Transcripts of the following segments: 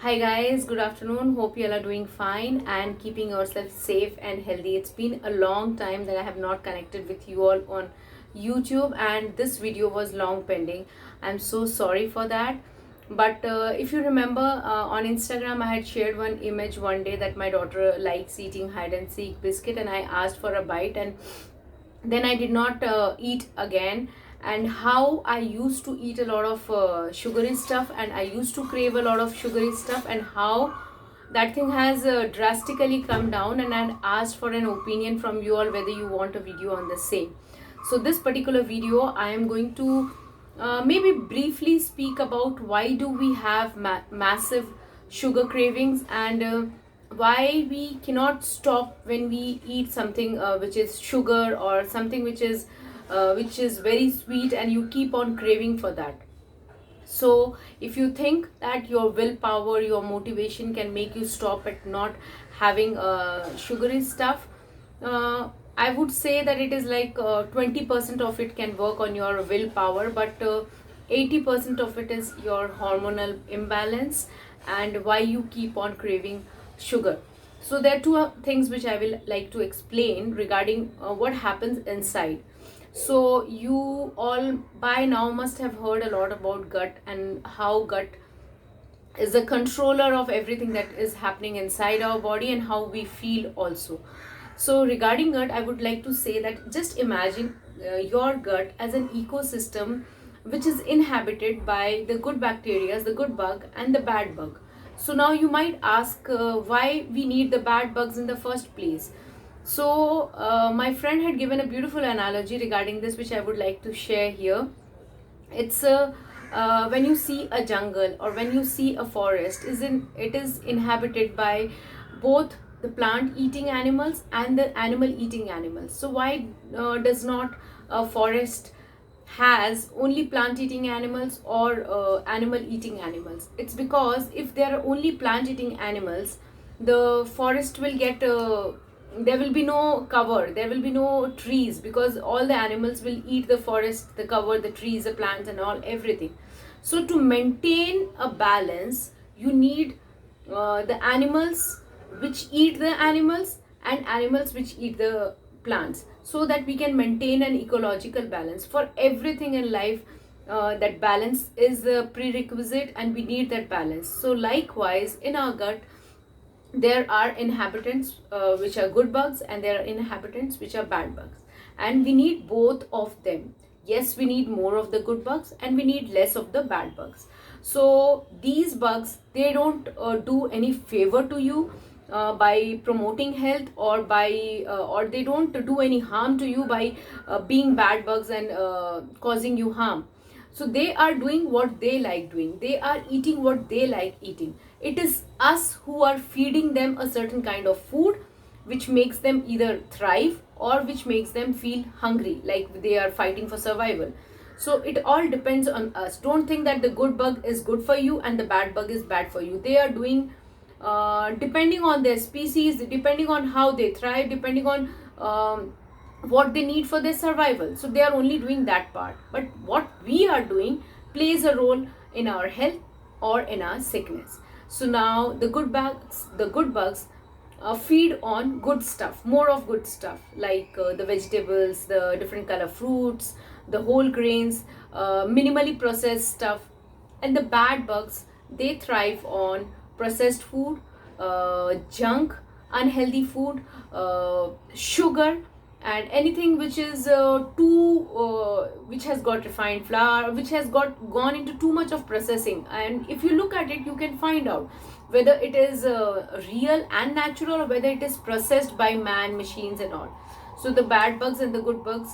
Hi guys, good afternoon. Hope you all are doing fine and keeping yourself safe and healthy. It's been a long time that I have not connected with you all on YouTube, and this video was long pending. I'm so sorry for that. But if you remember, on Instagram I had shared one image one day that my daughter likes eating hide and seek biscuit, and I asked for a bite, and then I did not eat again. And how I used to eat a lot of sugary stuff, and I used to crave a lot of sugary stuff, and how that thing has drastically come down. And I asked for an opinion from you all whether you want a video on the same. So this particular video I am going to maybe briefly speak about why do we have massive sugar cravings, and why we cannot stop when we eat something which is sugar, or something which is very sweet, and you keep on craving for that. So if you think that your willpower, your motivation can make you stop at not having sugary stuff, I would say that it is like 20% of it can work on your willpower, but 80% of it is your hormonal imbalance and why you keep on craving sugar. So there are two things which I will like to explain regarding what happens inside. So you all by now must have heard a lot about gut, and how gut is a controller of everything that is happening inside our body and how we feel also. So regarding gut, I would like to say that just imagine your gut as an ecosystem which is inhabited by the good bacteria, the good bug, and the bad bug. So now you might ask why we need the bad bugs in the first place. So my friend had given a beautiful analogy regarding this, which I would like to share here. It's a when you see a jungle or when you see a forest, it is inhabited by both the plant eating animals and the animal eating animals. So why does not a forest has only plant eating animals or animal eating animals? It's because if there are only plant eating animals, the forest will get there will be no cover, there will be no trees, because all the animals will eat the forest, the cover, the trees, the plants, and all everything. So to maintain a balance, you need the animals which eat the animals and animals which eat the plants, so that we can maintain an ecological balance for everything in life. That balance is a prerequisite, and we need that balance. So likewise, in our gut there are inhabitants which are good bugs, and there are inhabitants which are bad bugs, and we need both of them. Yes, we need more of the good bugs and we need less of the bad bugs. So these bugs, they don't do any favor to you by promoting health, or by or they don't do any harm to you by being bad bugs and causing you harm. So they are doing what they like doing, they are eating what they like eating. It is us who are feeding them a certain kind of food which makes them either thrive or which makes them feel hungry, like they are fighting for survival. So it all depends on us. Don't think that the good bug is good for you and the bad bug is bad for you. They are doing depending on their species, depending on how they thrive, depending on what they need for their survival. So they are only doing that part, but what we are doing plays a role in our health or in our sickness. So now the good bugs feed on good stuff, more of good stuff, like the vegetables, the different color fruits, the whole grains, minimally processed stuff. And the bad bugs, they thrive on processed food, junk, unhealthy food, sugar, and anything which is too which has got refined flour, which has got gone into too much of processing. And if you look at it, you can find out whether it is real and natural, or whether it is processed by man, machines, and all. So the bad bugs and the good bugs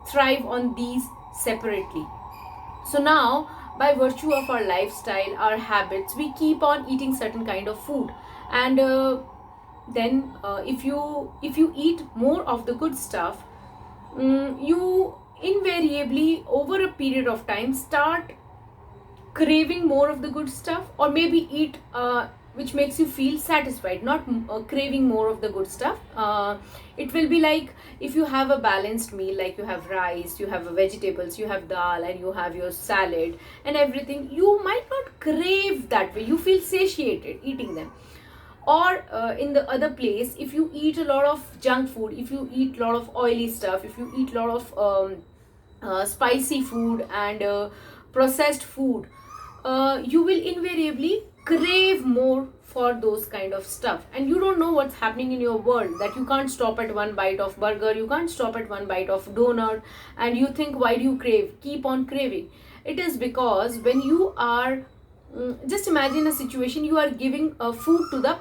thrive on these separately. So now, by virtue of our lifestyle, our habits, we keep on eating certain kind of food, and then if you eat more of the good stuff, you invariably over a period of time start craving more of the good stuff, or maybe eat which makes you feel satisfied, not craving more of the good stuff. It will be like if you have a balanced meal, like you have rice, you have vegetables, you have dal, and you have your salad and everything, you might not crave that way. You feel satiated eating them. Or in the other place, if you eat a lot of junk food, if you eat a lot of oily stuff, if you eat a lot of spicy food and processed food, you will invariably crave more for those kind of stuff. And you don't know what's happening in your world, that you can't stop at one bite of burger, you can't stop at one bite of donut, and you think, why do you crave, keep on craving? It is because when you are just imagine a situation, you are giving food to the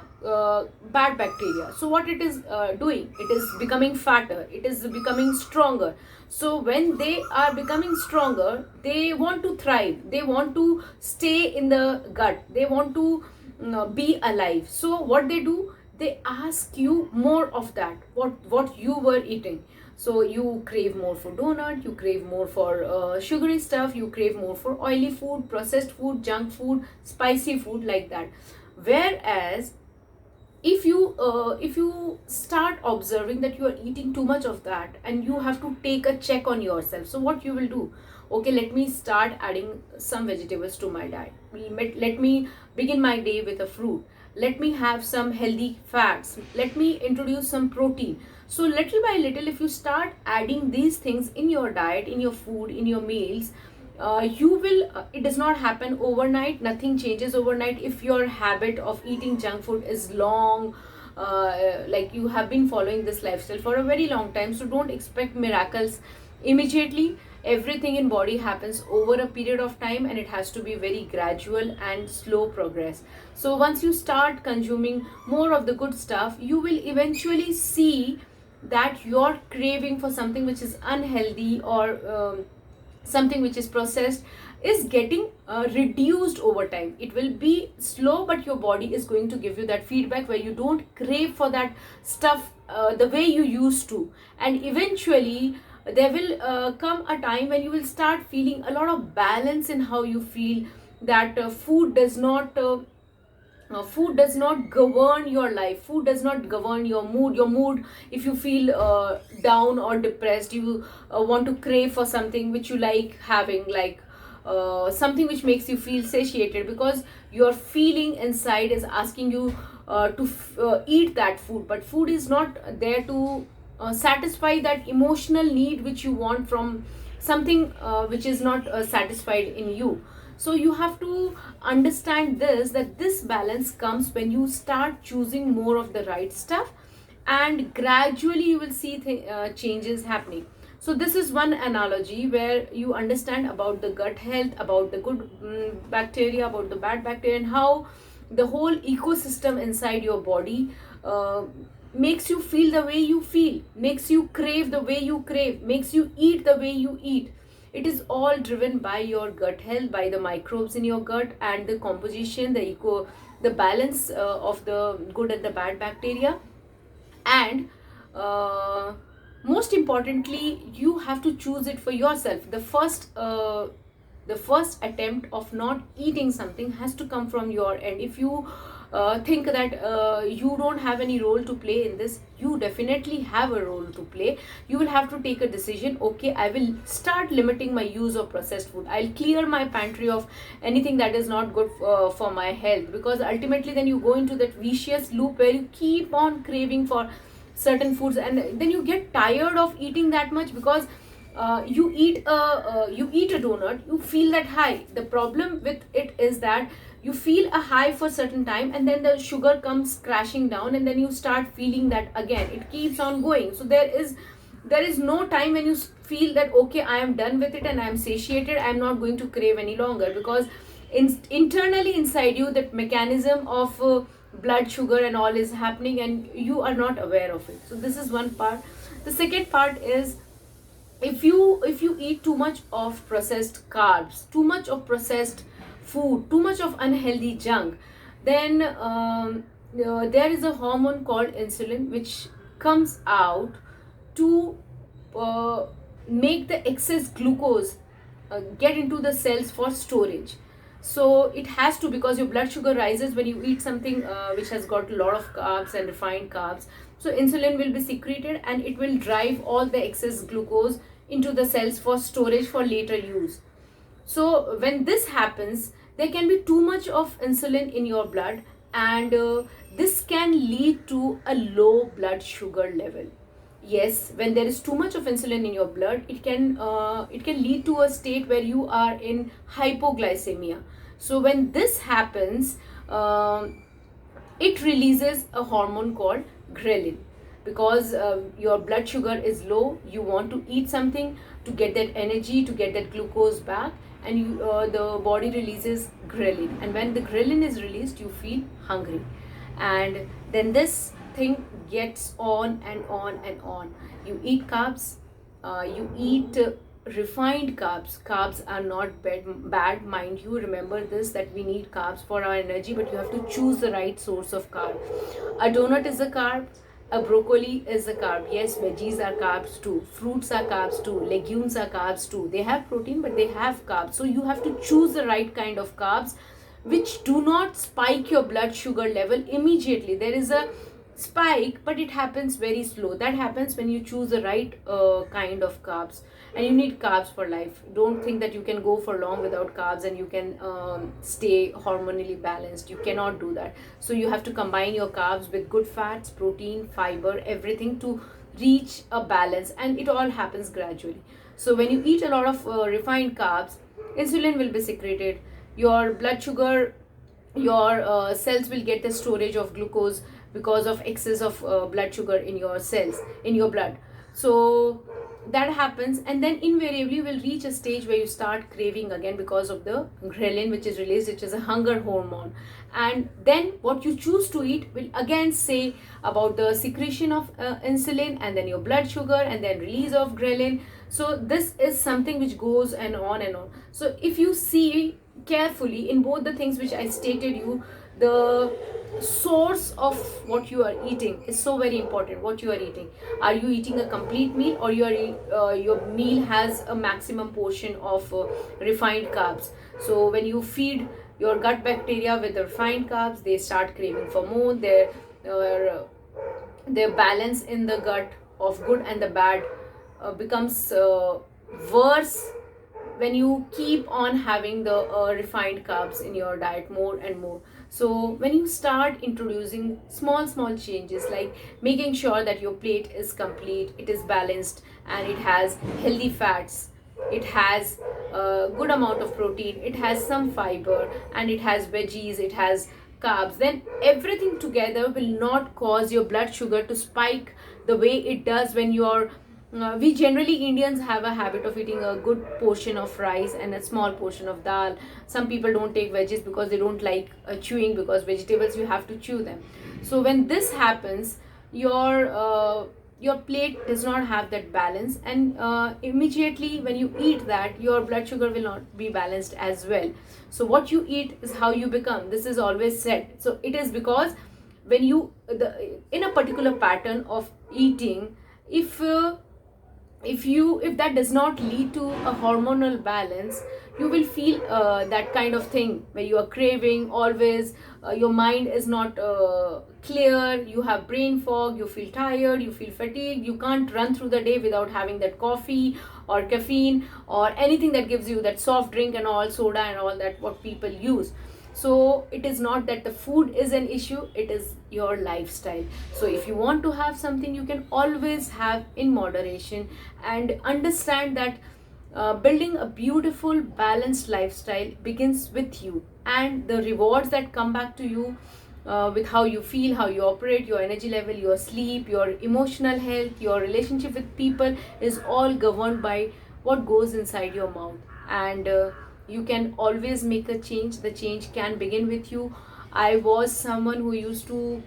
bad bacteria. So what it is doing, it is becoming fatter, it is becoming stronger. So when they are becoming stronger, they want to thrive, they want to stay in the gut, they want to be alive. So what they do, they ask you more of that, what you were eating. So you crave more for donut, you crave more for sugary stuff, you crave more for oily food, processed food, junk food, spicy food, like that. Whereas if you start observing that you are eating too much of that, and you have to take a check on yourself, so what you will do, okay, let me start adding some vegetables to my diet, let me begin my day with a fruit, let me have some healthy fats, let me introduce some protein. So little by little, if you start adding these things in your diet, in your food, in your meals, you will it does not happen overnight, nothing changes overnight. If your habit of eating junk food is long, like you have been following this lifestyle for a very long time, so don't expect miracles immediately. Everything in body happens over a period of time, and it has to be very gradual and slow progress. So once you start consuming more of the good stuff, you will eventually see that your craving for something which is unhealthy, or something which is processed, is getting reduced over time. It will be slow, but your body is going to give you that feedback where you don't crave for that stuff the way you used to. And eventually there will come a time when you will start feeling a lot of balance in how you feel, that food does not govern your life, food does not govern your mood. If you feel down or depressed, you want to crave for something which you like having, like something which makes you feel satiated, because your feeling inside is asking you to eat that food. But food is not there to satisfy that emotional need which you want from something which is not satisfied in you. So you have to understand this, that this balance comes when you start choosing more of the right stuff, and gradually you will see changes happening. So this is one analogy where you understand about the gut health, about the good bacteria, about the bad bacteria, and how the whole ecosystem inside your body makes you feel the way you feel, makes you crave the way you crave, makes you eat the way you eat. It is all driven by your gut health, by the microbes in your gut, and the composition, the balance of the good and the bad bacteria. And most importantly, you have to choose it for yourself. The first attempt of not eating something has to come from your end. If you think that you don't have any role to play in this, you definitely have a role to play. You will have to take a decision, okay, I will start limiting my use of processed food, I'll clear my pantry of anything that is not good for my health. Because ultimately then you go into that vicious loop where you keep on craving for certain foods, and then you get tired of eating that much, because you eat a donut, you feel that high. The problem with it is that you feel a high for certain time, and then the sugar comes crashing down, and then you start feeling that again. It keeps on going. So there is no time when you feel that, okay, I am done with it and I am satiated, I am not going to crave any longer, because internally inside you, that mechanism of blood sugar and all is happening, and you are not aware of it. So this is one part. The second part is, if you eat too much of processed carbs, too much of processed food, too much of unhealthy junk, then there is a hormone called insulin which comes out to make the excess glucose get into the cells for storage. So it has to, because your blood sugar rises when you eat something which has got a lot of carbs and refined carbs. So insulin will be secreted and it will drive all the excess glucose into the cells for storage for later use. So when this happens, there can be too much of insulin in your blood, and this can lead to a low blood sugar level. Yes, when there is too much of insulin in your blood, it can lead to a state where you are in hypoglycemia. So when this happens, it releases a hormone called ghrelin. Because your blood sugar is low, you want to eat something to get that energy, to get that glucose back, and the body releases ghrelin. And when the ghrelin is released, you feel hungry, and then this thing gets on and on and on. You eat carbs, you eat refined carbs. Carbs are not bad, mind you. Remember this, that we need carbs for our energy, but you have to choose the right source of carb. A donut is a carb, a broccoli is a carb. Yes, veggies are carbs too, fruits are carbs too, legumes are carbs too. They have protein, but they have carbs. So you have to choose the right kind of carbs which do not spike your blood sugar level immediately. There is a spike, but it happens very slow. That happens when you choose the right kind of carbs. And you need carbs for life. Don't think that you can go for long without carbs and you can stay hormonally balanced. You cannot do that. So you have to combine your carbs with good fats, protein, fiber, everything to reach a balance, and it all happens gradually. So when you eat a lot of refined carbs, insulin will be secreted, your blood sugar, your cells will get the storage of glucose because of excess of blood sugar in your cells, in your blood. So that happens, and then invariably will reach a stage where you start craving again because of the ghrelin which is released, which is a hunger hormone. And then what you choose to eat will again say about the secretion of insulin, and then your blood sugar, and then release of ghrelin. So this is something which goes and on and on. So if you see carefully in both the things which I stated you, the source of what you are eating is so very important. What you are eating, are you eating a complete meal, or your meal has a maximum portion of refined carbs? So when you feed your gut bacteria with the refined carbs, they start craving for more. Their balance in the gut of good and the bad becomes worse when you keep on having the refined carbs in your diet more and more. So when you start introducing small changes, like making sure that your plate is complete, it is balanced, and it has healthy fats, it has a good amount of protein, it has some fiber, and it has veggies, it has carbs, then everything together will not cause your blood sugar to spike the way it does when you're we generally Indians have a habit of eating a good portion of rice and a small portion of dal. Some people don't take veggies because they don't like chewing, because vegetables you have to chew them. So when this happens, your plate does not have that balance, and immediately when you eat that, your blood sugar will not be balanced as well. So what you eat is how you become. This is always said. So it is because when you in a particular pattern of eating, if that does not lead to a hormonal balance, you will feel that kind of thing where you are craving always, your mind is not clear, you have brain fog, you feel tired, you feel fatigued, you can't run through the day without having that coffee or caffeine or anything that gives you that soft drink and all, soda and all that what people use. So it is not that the food is an issue, it is your lifestyle. So if you want to have something, you can always have in moderation, and understand that building a beautiful balanced lifestyle begins with you, and the rewards that come back to you with how you feel, how you operate, your energy level, your sleep, your emotional health, your relationship with people is all governed by what goes inside your mouth. And you can always make a change. The change can begin with you. I was someone who used to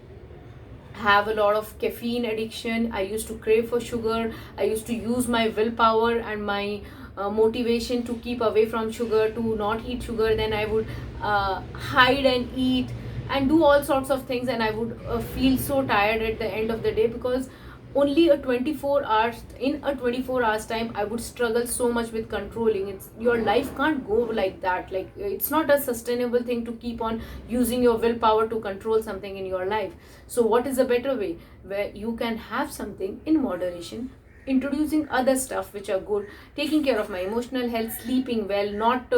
have a lot of caffeine addiction. I used to crave for sugar. I used to use my willpower and my motivation to keep away from sugar, to not eat sugar. Then I would hide and eat and do all sorts of things, and I would feel so tired at the end of the day, because only a 24 hours, in a 24 hours time I would struggle so much with controlling. It's, your life can't go like that. Like, it's not a sustainable thing to keep on using your willpower to control something in your life. So what is a better way where you can have something in moderation, introducing other stuff which are good, taking care of my emotional health, sleeping well, not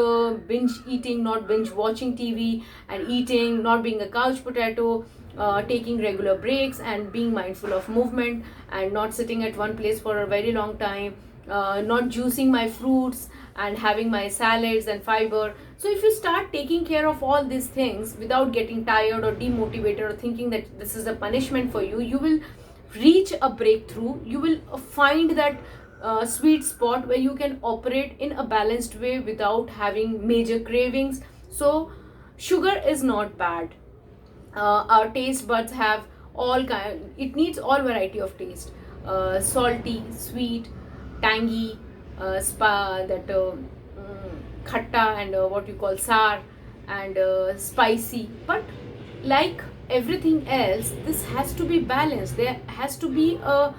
binge eating, not binge watching TV and eating, not being a couch potato, taking regular breaks and being mindful of movement and not sitting at one place for a very long time, not juicing my fruits and having my salads and fiber. So if you start taking care of all these things without getting tired or demotivated or thinking that this is a punishment for you, you will reach a breakthrough. You will find that sweet spot where you can operate in a balanced way without having major cravings. So sugar is not bad. Our taste buds have all kind, it needs all variety of taste, salty, sweet, tangy, khatta, and what you call sour, and spicy. But like everything else, this has to be balanced. There has to be a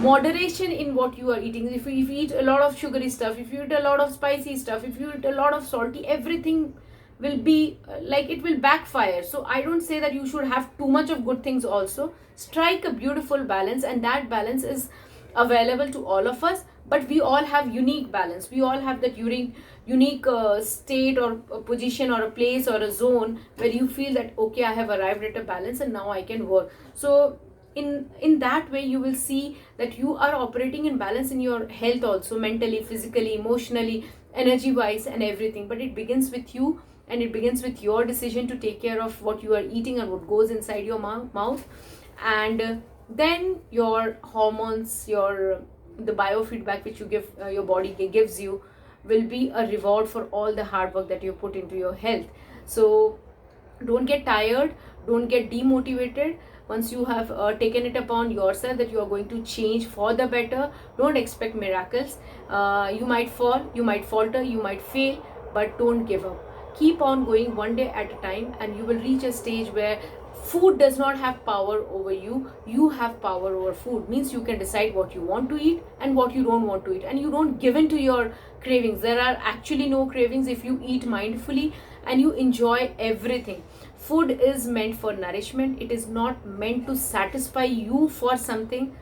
moderation in what you are eating. If you eat a lot of sugary stuff, if you eat a lot of spicy stuff, if you eat a lot of salty, everything will be like, it will backfire. So I don't say that you should have too much of good things also. Strike a beautiful balance, and that balance is available to all of us. But we all have unique balance. We all have that unique state or a position or a place or a zone where you feel that, okay, I have arrived at a balance and now I can work. So in that way you will see that you are operating in balance in your health also, mentally, physically, emotionally, energy wise, and everything. But it begins with you, and it begins with your decision to take care of what you are eating and what goes inside your mouth. And then your hormones, your the biofeedback which you give, your body gives you, will be a reward for all the hard work that you put into your health. So don't get tired, don't get demotivated. Once you have taken it upon yourself that you are going to change for the better, don't expect miracles. You might fall, you might falter, you might fail, but don't give up. Keep on going one day at a time, and you will reach a stage where food does not have power over you. You have power over food. Means you can decide what you want to eat and what you don't want to eat, and you don't give in to your cravings. There are actually no cravings if you eat mindfully and you enjoy everything. Food is meant for nourishment. It is not meant to satisfy you for something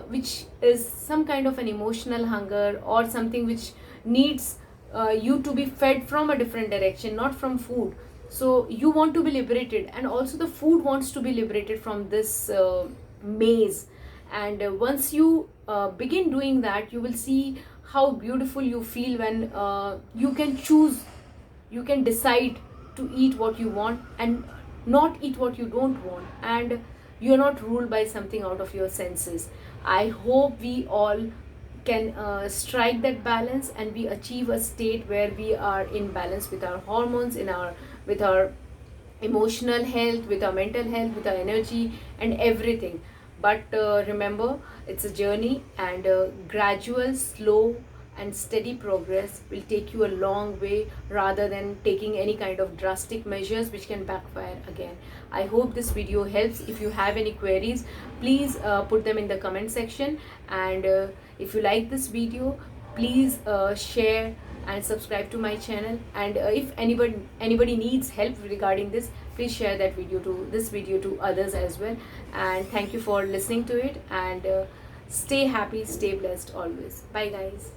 which is some kind of an emotional hunger, or something which needs you to be fed from a different direction, not from food. So you want to be liberated, and also the food wants to be liberated from this maze. And once you begin doing that, you will see how beautiful you feel when you can choose, you can decide to eat what you want and not eat what you don't want, and you're not ruled by something out of your senses. I hope we all can strike that balance, and we achieve a state where we are in balance with our hormones, with our emotional health, with our mental health, with our energy and everything. But remember, it's a journey, and gradual, slow and steady progress will take you a long way, rather than taking any kind of drastic measures which can backfire again. I hope this video helps. If you have any queries, please put them in the comment section. And if you like this video, please share and subscribe to my channel. And if anybody needs help regarding this, please share this video to others as well. And thank you for listening to it. And stay happy, stay blessed always. Bye guys.